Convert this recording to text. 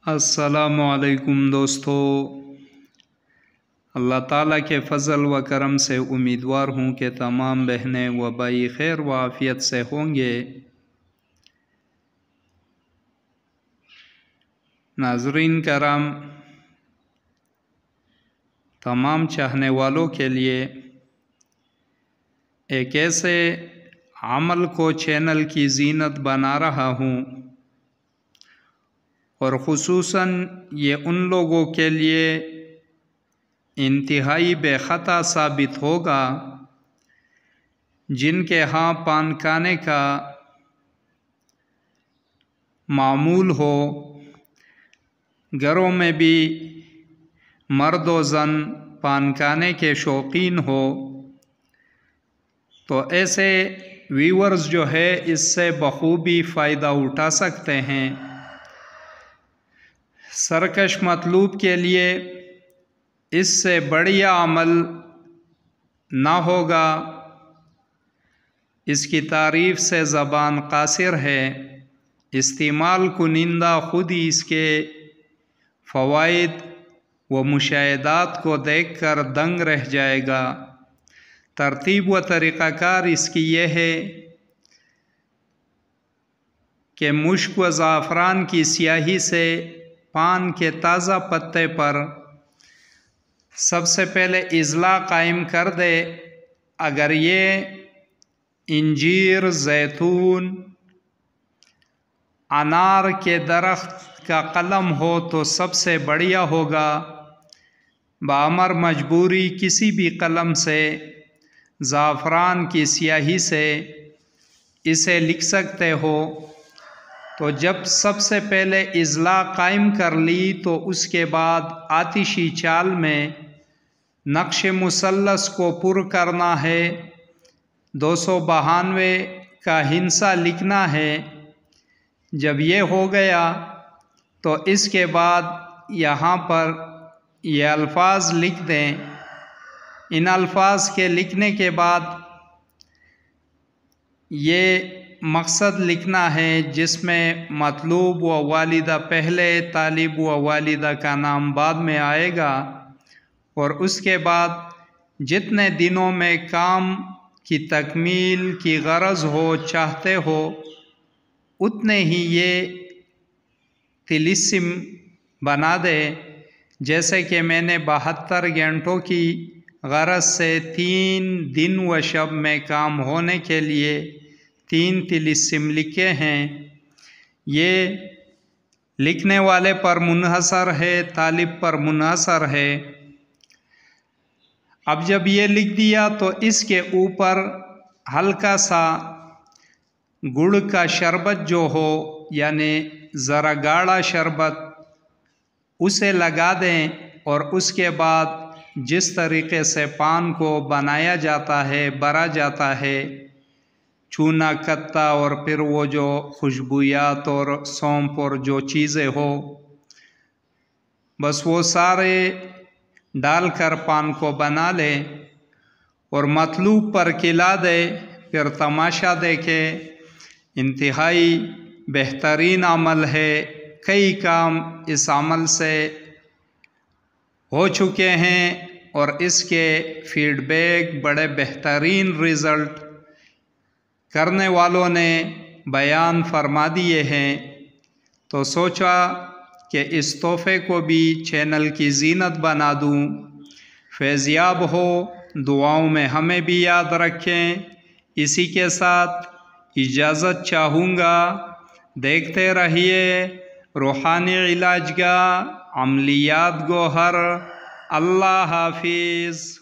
अस्सलामुअलैकुम दोस्तों, अल्लाह ताला के फ़ज़ल व करम से उम्मीदवार हूँ कि तमाम बहनें व भाई खैर व आफ़ियत से होंगे। नाज़रीन करम, तमाम चाहने वालों के लिए एक ऐसे अमल को चैनल की ज़ीनत बना रहा हूँ और ख़ुसूसन ये उन लोगों के लिए इंतहाई बेख़ता साबित होगा जिनके यहाँ पान खाने का मामूल हो, घरों में भी मर्द व ज़न पान खाने के शौकीन हो, तो ऐसे व्यूअर्स जो है इससे बखूबी फ़ायदा उठा सकते हैं। सरकश मतलूब के लिए इससे बढ़िया अमल ना होगा। इसकी तारीफ़ से ज़बान कासिर है। इस्तेमाल कुनिंदा खुद ही इसके फ़वाइद व मुशाहिदात को देख कर दंग रह जाएगा। तरतीब व तरीक़ाकार इसकी यह है कि मुश्क व ज़ाफ़रान की स्याही से पान के ताज़ा पत्ते पर सबसे पहले इज़ला कायम कर दे। अगर ये इंजीर, जैतून, अनार के दरख्त का कलम हो तो सबसे बढ़िया होगा। बामर मजबूरी किसी भी कलम से ज़ाफ़रान की स्याही से इसे लिख सकते हो। तो जब सबसे पहले इज़ला कायम कर ली तो उसके बाद आतिशी चाल में नक्श मुसल्लस को पुर करना है। 292 का हिंसा लिखना है। जब ये हो गया तो इसके बाद यहाँ पर ये अल्फाज लिख दें। इन अल्फाज के लिखने के बाद ये मकसद लिखना है जिसमें मतलूब व वालिदा पहले, तालिब व वालिदा का नाम बाद में आएगा। और उसके बाद जितने दिनों में काम की तकमील की गरज हो चाहते हो उतने ही ये तिलिस्म बना दे। जैसे कि मैंने 72 घंटों की गरज से 3 दिन व शब में काम होने के लिए 3 तिलिस्म लिखे हैं। ये लिखने वाले पर मुनहसर है, तालिब पर मुनहसर है। अब जब ये लिख दिया तो इसके ऊपर हल्का सा गुड़ का शरबत जो हो, यानी ज़रा गाढ़ा शरबत, उसे लगा दें। और उसके बाद जिस तरीक़े से पान को बनाया जाता है, भरा जाता है, चूना कत्ता और फिर वो जो खुशबूयात और सौंफ और जो चीज़ें हो, बस वो सारे डालकर पान को बना ले और मतलूब पर खिला दे। फिर तमाशा देखे। इंतहाई बेहतरीन अमल है। कई काम इस अमल से हो चुके हैं और इसके फीडबैक, बड़े बेहतरीन रिज़ल्ट करने वालों ने बयान फरमा दिए हैं। तो सोचा कि इस तोहफ़े को भी चैनल की ज़ीनत बना दूँ। फैज़याब हो, दुआओं में हमें भी याद रखें। इसी के साथ इजाज़त चाहूँगा। देखते रहिए रूहानी इलाज का अमलियात गोहर। अल्लाह हाफिज़।